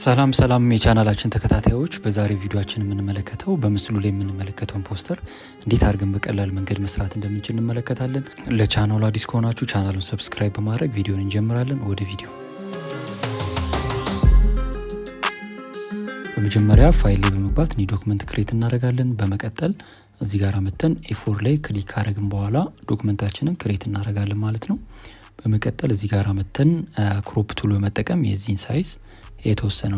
ሰላም የቻናላችን ተከታታዮች፣ በዛሬ ቪዲዮአችን የምንመለከተው በምስሉ ላይ የምንመለከተውን ፖስተር እንዴት አድርገን በቀላል መንገድ መስራት እንደምንችል እንመለከታለን። ለቻናሉ አዲስ ከሆናችሁ ቻናሉን ሰብስክራይብ በማድረግ ቪዲዮን እንጀምራለን። ወደ ቪዲዮ። በመጀመሪያ ፋይል ላይ በመግባት ኒው ዶክመንት ክሬት እናደርጋለን። በመቀጠል እዚህ ጋር መተን ኤ4 ላይ ክሊክ ካደረግን በኋላ ዶክመንታችንን ክሬት እናደርጋለን ማለት ነው። በመቀጠል እዚህ ጋር መተን ክሮፕ ቱል በመጠቀም የዚህን ሳይዝ የተወሰነ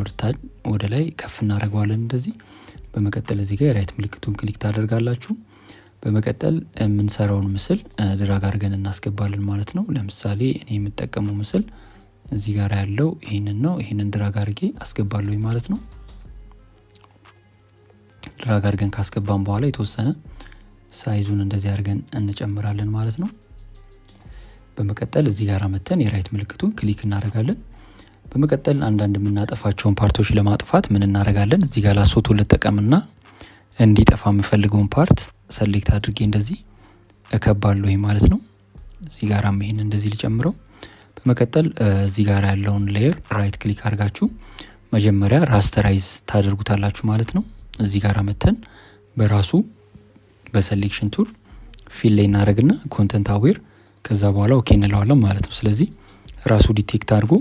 ወደ ላይ ከፍ እናደርገዋለን እንደዚህ። በመቀጠል እዚህ ጋር የራይት ምልክቱን ክሊክ ታደርጋላችሁ። በመቀጠል የምንሰራውን ምስል ድራግ አድርገን እናስገባለን ማለት ነው። ለምሳሌ እኔ የምጠቀመው ምስል እዚህ ጋር ያለው ይሄንን ነው። ይሄንን ድራግ አድርጌ አስገባለሁ ማለት ነው። ድራግ አድርገን ካስገባን በኋላ የተወሰነ ሳይዙን እንደዚህ አድርገን እንጨምራለን ማለት ነው። በመቀጠል እዚህ ጋር መተን የራይት ምልክቱን ክሊክ እናደርጋለን። በመቀጠል አንዳንድ የምናጠፋቸውን ፓርቶች ለማጥፋት ምን እናደርጋለን? እዚህ ጋር ላሶቱ ልጠቀምና እንዲጠፋ የምፈልገውን ፓርት ሰሌክት አድርጌ እንደዚህ እከባለሁ ማለት ነው። እዚህ ጋር ይሄን እንደዚህ ልጨምረው። በመቀጠል እዚህ ጋር ያለውን ሌየር ራይት ክሊክ አድርጋችሁ መጀመሪያ ራስተራይዝ ታደርጉታላችሁ ማለት ነው። እዚህ ጋር መተን በራሱ በሴሌክሽን ቱል ፊል ላይ እናደርግና ኮንተንት አዌር ከዛ በኋላ ኦኬ እንለዋለን ማለት ነው። ስለዚህ ራሱ ዲቴክት አድርጎ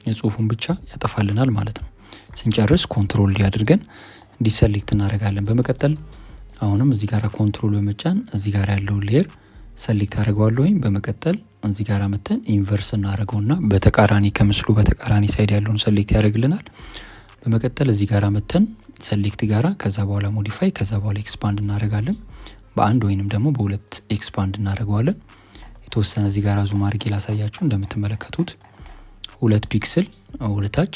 የጽሁፉን ብቻ ያጠፋልናል ማለት ነው። ስንጨርስ ኮንትሮል ዲ አድርገን ዲሰሌክት እናደርጋለን። በመቀጠል አሁንም እዚህ ጋር ኮንትሮል በመጫን እዚህ ጋር ያለውን ሌየር ሰሌክት አድርገዋለሁ። በመቀጠል እዚህ ጋር መተን ኢንቨርስ እናደርገውና በተቃራኒ ከምስሉ በተቃራኒ ሳይድ ያለውን ሰሌክት ያደርግልናል። በመቀጠል እዚህ ጋር መተን ሰሌክት ጋራ ከዛ በኋላ ሞዲፋይ ከዛ በኋላ ኤክስፓንድ እናደርጋለን። በአንድ ወይንም ደግሞ በሁለት ኤክስፓንድ እናደርገዋለን። የተወሰነ እዚህ ጋር ዙም አድርጌ ላሳያችሁ። እንደምትመለከቱት 2 ፒክስል ወደታች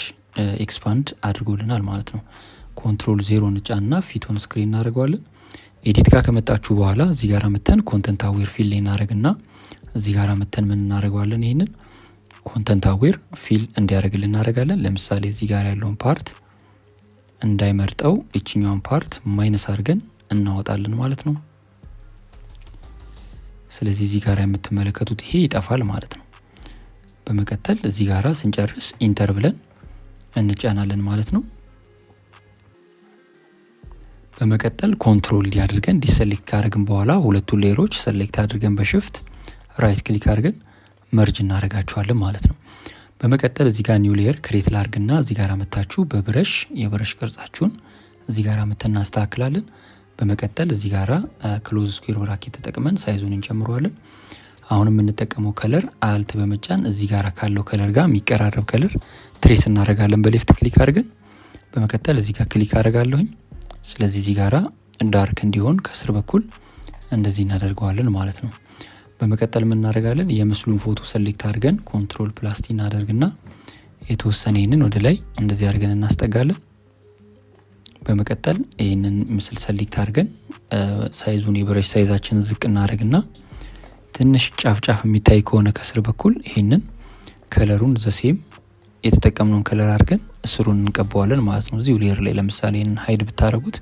ኤክስፓንድ አድርጎልናል ማለት ነው። ኮንትሮል 0 እንጫንና ፊቱን ስክሪን እናደርገዋለን። ኤዲት ጋር ከመጣችሁ በኋላ እዚህ ጋር መተን ኮንተንት አዌር ፊል ላይ እናደርግና እዚህ ጋር መተን ምን እናደርገዋለን? ይሄንን ኮንተንት አዌር ፊል እንዲያደርግልን እናደርጋለን። ለምሳሌ እዚህ ጋር ያለውን ፓርት እንዳይመርጠው እቺኛውን ፓርት ማይነስ አድርገን እናወጣለን ማለት ነው። ስለዚህ እዚህ ጋር የምትመለከቱት ይሄ ይጠፋል ማለት ነው። በመቀጠል እዚህ ጋራ ስንጨርስ ኢንተር ብለን እንጫናለን ማለት ነው። በመቀጠል ኮንትሮል ዲ አድርገን ዲሰሌክት ካደረግን በኋላ ሁለቱን ሌየሮች ሰሌክት አድርገን በሽፍት ራይት ክሊክ አድርገን መርጅ እናደርጋቸዋለን ማለት ነው። በመቀጠል እዚህ ጋር ኒው ሌየር ክሬት ላድርግና እዚህ ጋር መታችሁ በብረሽ የብረሽ ቅርጻችሁን እዚህ ጋር መተን እናስተካክላለን። በመቀጠል እዚህ ጋራ ክሎዝ ስኩዌር ብራኬት ተጠቅመን ሳይዙን እንጨምረዋለን። አሁን የምንጠቀመው ከለር አልት በመጫን እዚህ ጋር ካለው ከለር ጋር የሚቀራረብ ከለር ትሬስ እናደርጋለን በሌፍት ክሊክ አድርገን። በመቀጠል እዚህ ጋር ክሊክ አደርጋለሁኝ። ስለዚህ እዚህ ጋራ ዳርክ እንዲሆን ከስር በኩል እንደዚህ እናደርገዋለን ማለት ነው። በመቀጠል ምን እናደርጋለን? የምስሉን ፎቶ ሰሌክት አድርገን ኮንትሮል ፕላስ ቲ እናደርግና የተወሰነ ይሄንን ወደ ላይ እንደዚህ አድርገን እናስጠጋለን። በመቀጠል ይሄንን ምስል ሰሌክት አድርገን ሳይዙን የብረሽ ሳይዛችን ዝቅ እናደርግና ትንሽ ጫፍ የሚታይ ከሆነ ከስር በኩል ይሄንን ከለሩን ዘሴም የተጠቀምነውን ከለር አድርገን ስሩን እንቀባዋለን ማለት ነው። እዚሁ ሌየር ላይ ለምሳሌ ይሄንን ሃይድ ብታረጉት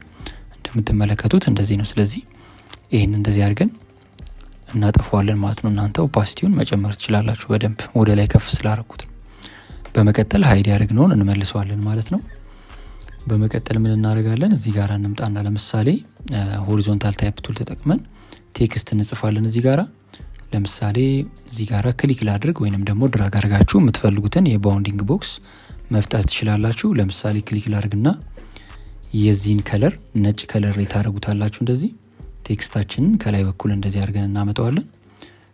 እንደምትመለከቱት እንደዚህ ነው። ስለዚህ ይሄንን እንደዚህ አድርገን እናጠፋዋለን ማለት ነው። እናንተ ኦፓሲቲውን መጨመር ትችላላችሁ በደንብ ወደ ላይ ከፍ ስላደረኩት። በመቀጠል ሃይድ ያደረግነውን እንመልሰዋለን ማለት ነው። በመቀጠል ምን እናደርጋለን? እዚህ ጋር እንምጣና ለምሳሌ ሆሪዞንታል ታይፕ ቱል ተጠቅመን ቴክስት እንጽፋለን። እዚህ ጋራ ለምሳሌ እዚህ ጋራ ክሊክ ላድርግ ወይንም ደግሞ ድራግ አድርጋችሁ የምትፈልጉትን የባውንዲንግ ቦክስ መፍጠር ትችላላችሁ። ለምሳሌ ክሊክ ላድርግና የዚህን ከለር ነጭ ከለር ታደርጉታላችሁ። እንደዚህ ቴክስታችንን ከላይ በኩል እንደዚህ አድርገን እናመጣዋለን።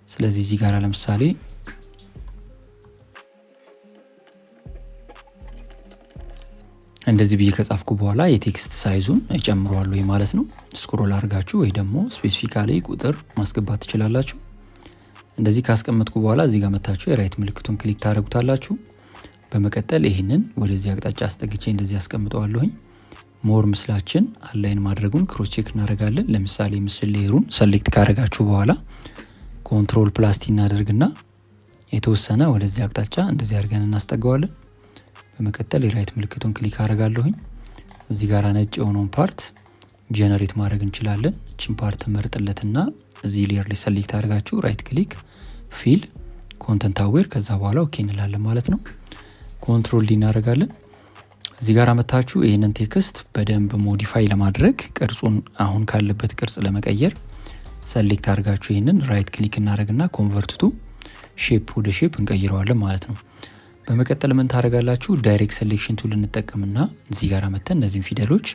ስለዚህ እዚህ ጋራ ለምሳሌ እንደዚህ ብዬ ከጻፍኩ በኋላ የቴክስት ሳይዙን እጨምረዋለሁ ማለት ነው። ስክሮል አድርጋችሁ ወይ ደግሞ ስፔሲፊካሊ ቁጥር ማስገባት ትችላላችሁ። እንደዚህ ካስቀመጥኩ በኋላ እዚህ ጋር መታችሁ የራይት ምልክቱን ክሊክ ታደርጉታላችሁ። በመቀጠል ይሄንን ወደዚህ አቅጣጫ አስጠግቼ እንደዚህ አስቀምጠዋለሁኝ። ሞር ምስላችን አላይን ማድረጉን ክሮስ ቼክ እናደርጋለን። ለምሳሌ ምስል ሌየሩን ሰሌክት ካደረጋችሁ በኋላ ኮንትሮል ፕላስ ቲ እናደርግና የተወሰነ ወደዚህ አቅጣጫ እንደዚህ አድርገን እናስጠጋዋለን። በመቀጠል የራይት ምልክቱን ክሊክ አደርጋለሁኝ። እዚህ ጋር ነጭ የሆነውን ፓርት ጄነሬት ማድረግ እንችላለን። እቺን ፓርት መርጥለትና እዚህ ሌየር ላይ ሰሌክት አድርጋችሁ ራይት ክሊክ ፊል ኮንተንት አዌር ከዛ በኋላ ኦኬ እንላለን ማለት ነው። ኮንትሮል ዲ እናደርጋለን። እዚህ ጋር መታችሁ ይህንን ቴክስት በደንብ ሞዲፋይ ለማድረግ ቅርጹን አሁን ካለበት ቅርጽ ለመቀየር ሰሌክት አድርጋችሁ ይህንን ራይት ክሊክ እናደርግና ኮንቨርት ቱ ሼፕ ወደ ሼፕ እንቀይረዋለን ማለት ነው። በመቀጠል ምን ታደርጋላችሁ? ዳይሬክት ሴሌክሽን ቱል እንጠቀምና እዚህ ጋር መተን እነዚህን ፊደሎች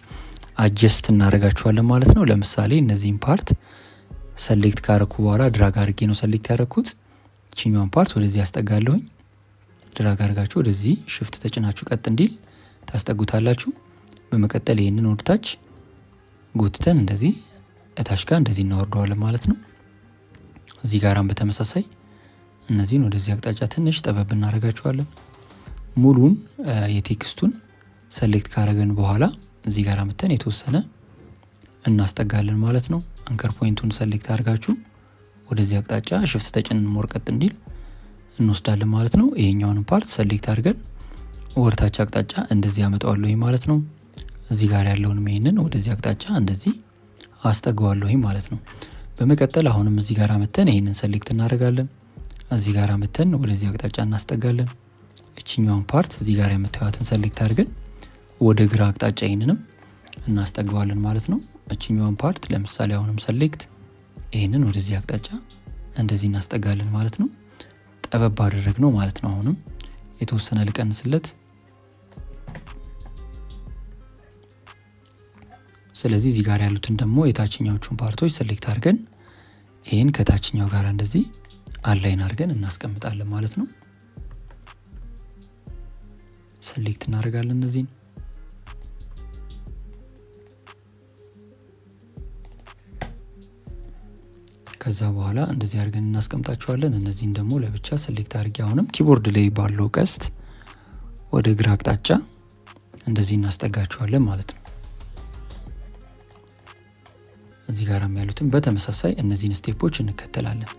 አጀስት እናደርጋቸዋለን ማለት ነው። ለምሳሌ እነዚህን ፓርት ሰሌክት ካረኩ በኋላ ድራግ አድርጌ ነው ሰሌክት ያደረኩት። እቺኛውን ፓርት ወደዚህ ያስጠጋለሁኝ። ድራግ አድርጋችሁ ወደዚህ ሽፍት ተጭናችሁ ቀጥ እንዲል ታስጠጉታላችሁ። በመቀጠል ይህንን ወደታች ጎትተን እንደዚህ እታች ጋር እንደዚህ እናወርደዋለን ማለት ነው። እዚህ ጋራም በተመሳሳይ እነዚህን ወደዚህ አቅጣጫ ትንሽ ጠበብ እናደርጋቸዋለን። ሙሉን የቴክስቱን ሰሌክት ካረገን በኋላ እዚህ ጋር መተን የተወሰነ እናስጠጋለን ማለት ነው። አንከር ፖይንቱን ሰሌክት አድርጋችሁ ወደዚህ አቅጣጫ ሽፍት ተጭነን ሞር ቀጥ እንዲል እንወስዳለን ማለት ነው። ይሄኛውን ፓርት ሰሌክት አድርገን ወደታች አቅጣጫ እንደዚህ አመጣዋለሁ ማለት ነው። እዚህ ጋር ያለውን ይሄንን ወደዚህ አቅጣጫ እንደዚህ አስጠጋዋለሁ ማለት ነው። በመቀጠል አሁንም እዚህ ጋር መተን ይሄንን ሰሌክት እናደርጋለን። እዚህ ጋር መተን ወደዚህ አቅጣጫ እናስጠጋለን። እቺኛውን ፓርት እዚህ ጋር የምታዩትን ሰሌክት አድርገን ወደ ግራ አቅጣጫ ይሄንንም እናስጠጋዋለን ማለት ነው። እቺኛውን ፓርት ለምሳሌ አሁንም ሰሌክት ይሄንን ወደዚህ አቅጣጫ እንደዚህ እናስጠጋለን ማለት ነው። ጠበብ አደረግነው ማለት ነው። አሁንም የተወሰነ ልቀንስለት። ስለዚህ እዚህ ጋር ያሉትን ደግሞ የታችኛዎቹን ፓርቶች ሰሌክት አድርገን ይሄን ከታችኛው ጋር እንደዚህ አላይን አድርገን እናስቀምጣለን ማለት ነው። ሰሌክት እናደርጋለን እነዚህን። ከዛ በኋላ እንደዚህ አድርገን እናስቀምጣቸዋለን። እነዚህን ደግሞ ለብቻ ሰሌክት አድርጌ አሁንም ኪቦርድ ላይ ባለው ቀስት ወደ ግራ አቅጣጫ እንደዚህ እናስጠጋቸዋለን ማለት ነው። እዚህ ጋርም ያሉትን በተመሳሳይ እነዚህን ስቴፖች እንከተላለን።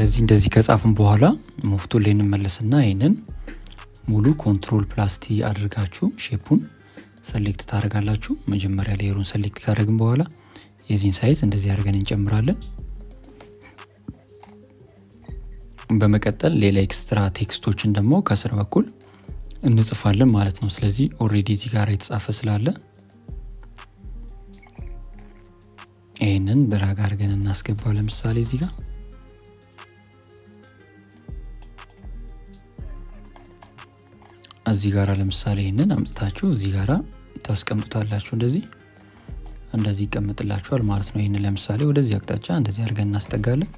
ስለዚህ እንደዚህ ከጻፍን በኋላ ሙቭ ቱል ላይ እንመለስና ይሄንን ሙሉ ኮንትሮል ፕላስ ቲ አድርጋችሁ ሼፑን ሰሌክት ታደርጋላችሁ። መጀመሪያ ሌየሩን ሰሌክት ካደረግን በኋላ የዚህን ሳይዝ እንደዚህ አድርገን እንጨምራለን። በመቀጠል ሌላ ኤክስትራ ቴክስቶችን ደግሞ ከስር በኩል እንጽፋለን ማለት ነው። ስለዚህ ኦሬዲ እዚህ ጋር የተጻፈ ስላለ ይሄንን ድራግ አድርገን እናስገባው። ለምሳሌ እዚህ ጋር እዚህ ጋር ለምሳሌ ይሄንን አምጥታችሁ እዚህ ጋር ታስቀምጡታላችሁ። እንደዚህ ይቀመጥላችኋል ማለት ነው። ይሄንን ለምሳሌ ወደዚህ አቅጣጫ እንደዚህ አድርገን እናስጠጋለን።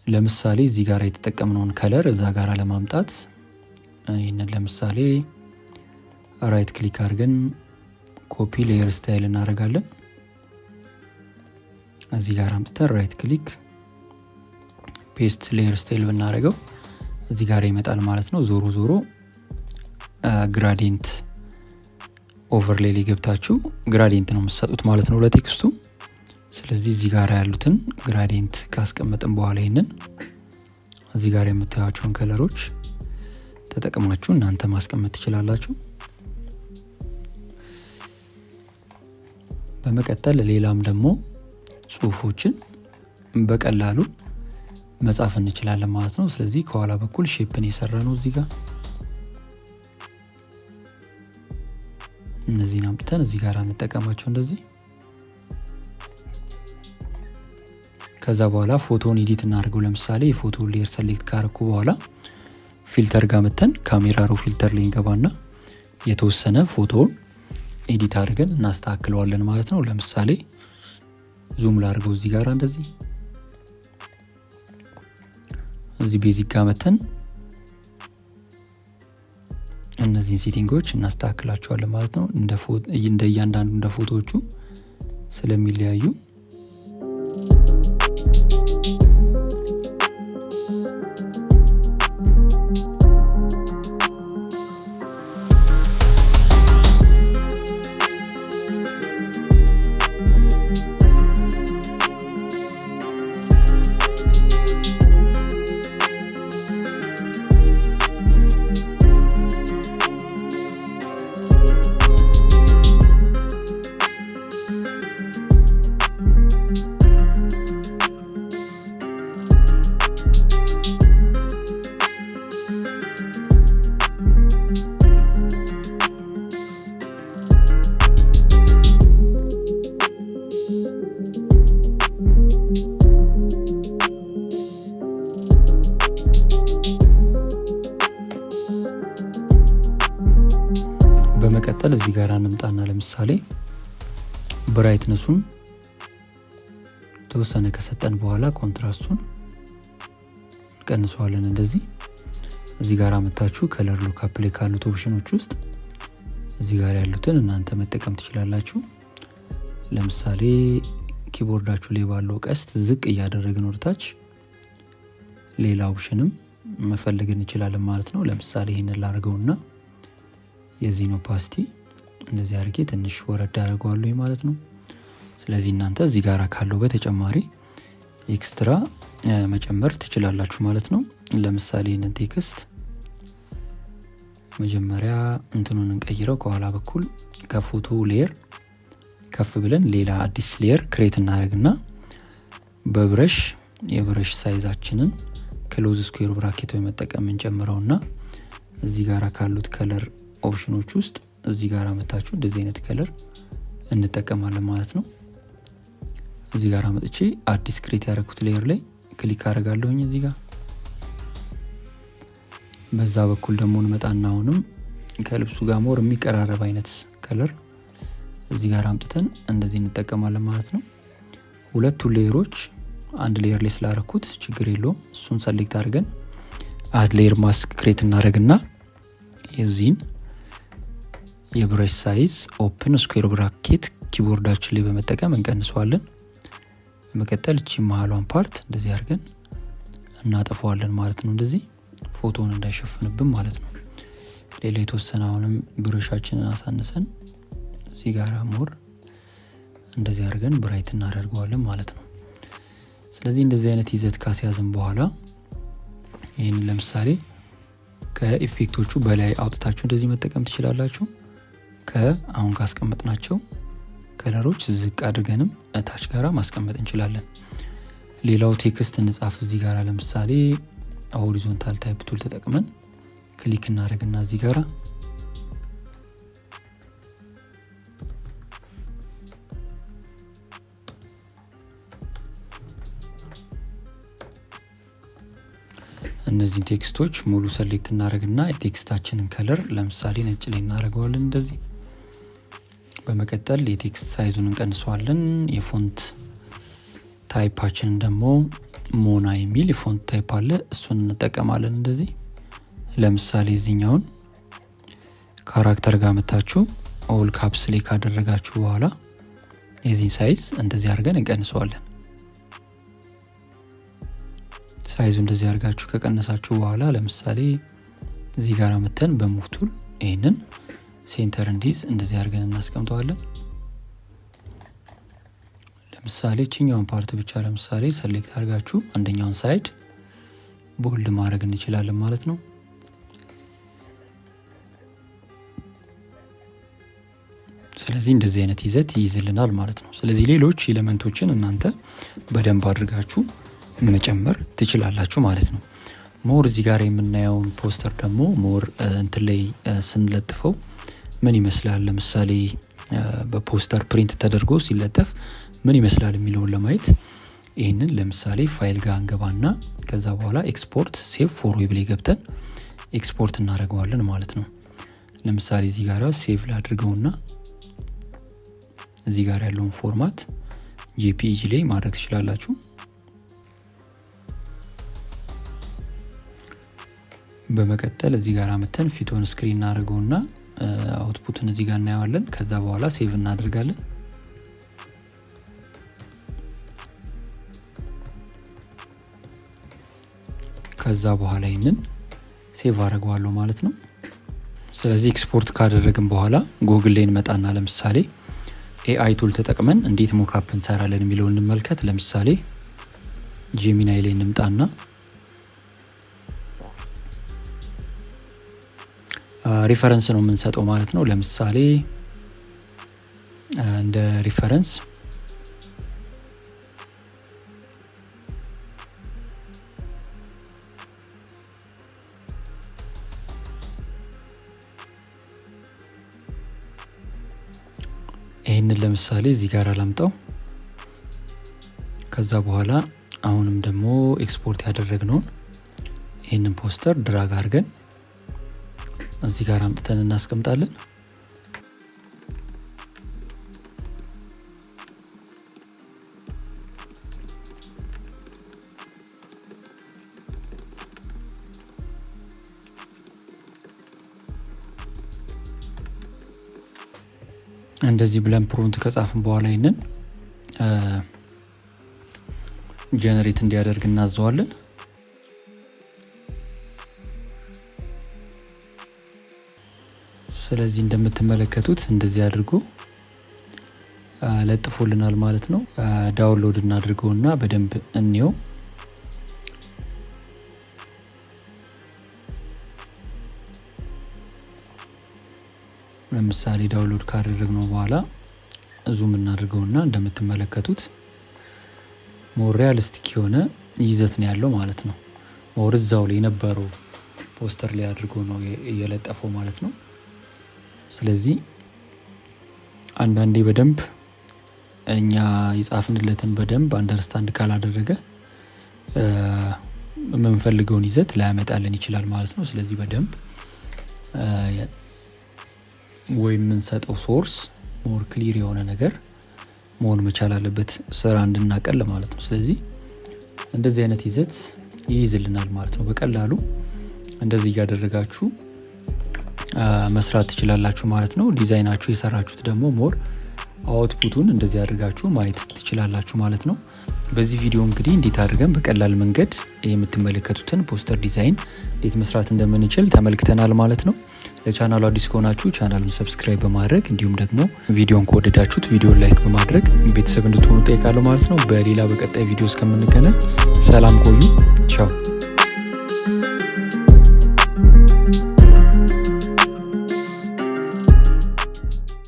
ለምሳሌ እዚህ ጋር የተጠቀምነውን ከለር እዛ ጋር ለማምጣት ይሄንን ለምሳሌ ራይት ክሊክ አድርገን ኮፒ ሌየር ስታይል እናደርጋለን። እዚህ ጋር አምጥተን ራይት ክሊክ ፔስት ሌየር ስታይል ብናደርገው እዚህ ጋር ይመጣል ማለት ነው። ዞሮ ግራዲየንት ኦቨርሌይ ላይ ገብታችሁ ግራዲየንት ነው የምትሰጡት ማለት ነው ለቴክስቱ። ስለዚህ እዚህ ጋር ያሉትን ግራዲየንት ካስቀመጥን በኋላ ይሄንን እዚህ ጋር የምታዩቸውን ከለሮች ተጠቅማችሁ እናንተ ማስቀመጥ ትችላላችሁ። በመቀጠል ሌላም ደግሞ ጽሁፎችን በቀላሉ መጻፍ እንችላለን ማለት ነው። ስለዚህ ከኋላ በኩል ሼፕን የሰራ ነው እዚህ ጋር እነዚህን አምጥተን እዚህ ጋር እንጠቀማቸው እንደዚህ። ከዛ በኋላ ፎቶን ኤዲት እናደርገው። ለምሳሌ የፎቶ ሌየር ሰሌክት ካረኩ በኋላ ፊልተር ጋር መተን ካሜራ ሮ ፊልተር ላይ እንገባና የተወሰነ ፎቶውን ኤዲት አድርገን እናስተካክለዋለን ማለት ነው። ለምሳሌ ዙም ላድርገው እዚህ ጋር እንደዚህ እዚህ ቤዚክ ጋር መተን እነዚህን ሴቲንጎች እናስተካክላቸዋለን ማለት ነው። እንደ እያንዳንዱ እንደ ፎቶዎቹ ስለሚለያዩ በመቀጠል እዚህ ጋር እንምጣና ለምሳሌ ብራይትነሱን ተወሰነ ከሰጠን በኋላ ኮንትራስቱን እንቀንሰዋለን እንደዚህ። እዚህ ጋር አመጣችሁ ከለር ሉክአፕ ላይ ካሉት ኦፕሽኖች ውስጥ እዚህ ጋር ያሉትን እናንተ መጠቀም ትችላላችሁ። ለምሳሌ ኪቦርዳችሁ ላይ ባለው ቀስት ዝቅ እያደረግን ወደታች ሌላ ኦፕሽንም መፈለግ እንችላለን ማለት ነው። ለምሳሌ ይሄንን ላድርገውና የዚህን ኦፓሲቲ እንደዚህ አድርጌ ትንሽ ወረድ አድርገዋለሁ ማለት ነው። ስለዚህ እናንተ እዚህ ጋር ካለው በተጨማሪ ኤክስትራ መጨመር ትችላላችሁ ማለት ነው። ለምሳሌ ይሄንን ቴክስት መጀመሪያ እንትኑን እንቀይረው። ከኋላ በኩል ከፎቶ ሌየር ከፍ ብለን ሌላ አዲስ ሌየር ክሬት እናደርግና በብረሽ የብረሽ ሳይዛችንን ክሎዝ ስኩዌር ብራኬት በመጠቀም እንጨምረውና እዚህ ጋር ካሉት ከለር ኦፕሽኖች ውስጥ እዚህ ጋር አመጣችሁ እንደዚህ አይነት ከለር እንጠቀማለን ማለት ነው። እዚህ ጋር አመጥቼ አዲስ ክሬት ያደረኩት ሌየር ላይ ክሊክ አደርጋለሁኝ እዚህ ጋር። በዛ በኩል ደግሞ እንመጣና አሁንም ከልብሱ ጋር ሞር የሚቀራረብ አይነት ከለር እዚህ ጋር አምጥተን እንደዚህ እንጠቀማለን ማለት ነው። ሁለቱ ሌየሮች አንድ ሌየር ላይ ስላደረኩት ችግር የለውም። እሱን ሰሌክት አድርገን አድ ሌየር ማስክ ክሬት እናደርግና የዚህን የብረሽ ሳይዝ ኦፕን ስኩዌር ብራኬት ኪቦርዳችን ላይ በመጠቀም እንቀንሰዋለን። በመቀጠል እቺ መሃሏን ፓርት እንደዚህ አድርገን እናጠፋዋለን ማለት ነው። እንደዚህ ፎቶውን እንዳይሸፍንብን ማለት ነው። ሌላ የተወሰነ አሁንም ብረሻችንን አሳንሰን እዚህ ጋር ሞር እንደዚህ አድርገን ብራይት እናደርገዋለን ማለት ነው። ስለዚህ እንደዚህ አይነት ይዘት ካስያዝን በኋላ ይህንን ለምሳሌ ከኢፌክቶቹ በላይ አውጥታችሁ እንደዚህ መጠቀም ትችላላችሁ። ከአሁን ካስቀመጥናቸው ከለሮች ዝቅ አድርገንም እታች ጋራ ማስቀመጥ እንችላለን። ሌላው ቴክስት እንጻፍ። እዚህ ጋራ ለምሳሌ ሆሪዞንታል ታይፕ ቱል ተጠቅመን ክሊክ እናደርግና እዚህ ጋራ እነዚህን ቴክስቶች ሙሉ ሰሌክት እናደርግና የቴክስታችንን ከለር ለምሳሌ ነጭ ላይ እናደርገዋለን እንደዚህ። በመቀጠል የቴክስት ሳይዙን እንቀንሰዋለን። የፎንት ታይፓችንን ደግሞ ሞና የሚል የፎንት ታይፕ አለ፣ እሱን እንጠቀማለን እንደዚህ። ለምሳሌ እዚህኛውን ካራክተር ጋር መታችሁ ኦል ካፕስ ላይ ካደረጋችሁ በኋላ የዚህን ሳይዝ እንደዚህ አድርገን እንቀንሰዋለን። ሳይዙ እንደዚህ አድርጋችሁ ከቀነሳችሁ በኋላ ለምሳሌ እዚህ ጋር መተን በሙቭ ቱል ይሄንን ሴንተር እንዲይዝ እንደዚህ አድርገን እናስቀምጠዋለን። ለምሳሌ እቺኛውን ፓርት ብቻ ለምሳሌ ሰሌክት አድርጋችሁ አንደኛውን ሳይድ ቦልድ ማድረግ እንችላለን ማለት ነው። ስለዚህ እንደዚህ አይነት ይዘት ይይዝልናል ማለት ነው። ስለዚህ ሌሎች ኤሌመንቶችን እናንተ በደንብ አድርጋችሁ መጨመር ትችላላችሁ ማለት ነው። ሞር እዚህ ጋር የምናየውን ፖስተር ደግሞ ሞር እንትን ላይ ስንለጥፈው ምን ይመስላል፣ ለምሳሌ በፖስተር ፕሪንት ተደርጎ ሲለጠፍ ምን ይመስላል የሚለውን ለማየት ይህንን ለምሳሌ ፋይል ጋር እንገባና ከዛ በኋላ ኤክስፖርት ሴቭ ፎር ዌብ ላይ ገብተን ኤክስፖርት እናደርገዋለን ማለት ነው። ለምሳሌ እዚህ ጋር ሴቭ ላድርገውና እዚህ ጋር ያለውን ፎርማት ጄፒጂ ላይ ማድረግ ትችላላችሁ። በመቀጠል እዚህ ጋር አመተን ፊቱን ስክሪን እናደርገውና አውትፑትን እዚህ ጋር እናየዋለን። ከዛ በኋላ ሴቭ እናደርጋለን። ከዛ በኋላ ይሄንን ሴቭ አደርገዋለሁ ማለት ነው። ስለዚህ ኤክስፖርት ካደረግን በኋላ ጉግል ላይ እንመጣና ለምሳሌ ኤአይ ቱል ተጠቅመን እንዴት ሞካፕ እንሰራለን የሚለውን እንመልከት። ለምሳሌ ጄሚናይ ላይ እንምጣና ሪፈረንስ ነው የምንሰጠው ማለት ነው። ለምሳሌ እንደ ሪፈረንስ ይህንን ለምሳሌ እዚህ ጋር አላምጣው። ከዛ በኋላ አሁንም ደግሞ ኤክስፖርት ያደረግነውን ይህንን ፖስተር ድራግ አድርገን እዚህ ጋር አምጥተን እናስቀምጣለን። እንደዚህ ብለን ፕሮንት ከጻፍን በኋላ ይሄንን ጀነሬት እንዲያደርግ እናዘዋለን። ስለዚህ እንደምትመለከቱት እንደዚህ አድርጎ ለጥፎልናል ማለት ነው። ዳውንሎድ እናድርገውና በደንብ እንየው። ለምሳሌ ዳውንሎድ ካደረግነው በኋላ ዙም እናድርገውና እንደምትመለከቱት ሞር ሪያሊስቲክ የሆነ ይዘት ነው ያለው ማለት ነው። ሞር እዛው ላይ የነበረው ፖስተር ላይ አድርጎ ነው የለጠፈው ማለት ነው። ስለዚህ አንዳንዴ በደንብ እኛ የጻፍንለትን በደንብ አንደርስታንድ ካላደረገ የምንፈልገውን ይዘት ላያመጣልን ይችላል ማለት ነው። ስለዚህ በደንብ ወይ የምንሰጠው ሶርስ ሞር ክሊር የሆነ ነገር መሆን መቻል አለበት ስራ እንድናቀል ማለት ነው። ስለዚህ እንደዚህ አይነት ይዘት ይይዝልናል ማለት ነው። በቀላሉ እንደዚህ እያደረጋችሁ መስራት ትችላላችሁ ማለት ነው። ዲዛይናችሁ የሰራችሁት ደግሞ ሞር አውትፑቱን እንደዚህ አድርጋችሁ ማየት ትችላላችሁ ማለት ነው። በዚህ ቪዲዮ እንግዲህ እንዴት አድርገን በቀላል መንገድ የምትመለከቱትን ፖስተር ዲዛይን እንዴት መስራት እንደምንችል ተመልክተናል ማለት ነው። ለቻናሉ አዲስ ከሆናችሁ ቻናሉን ሰብስክራይብ በማድረግ እንዲሁም ደግሞ ቪዲዮን ከወደዳችሁት ቪዲዮን ላይክ በማድረግ ቤተሰብ እንድትሆኑ ጠይቃለሁ ማለት ነው። በሌላ በቀጣይ ቪዲዮ እስከምንገናኝ ሰላም ቆዩ።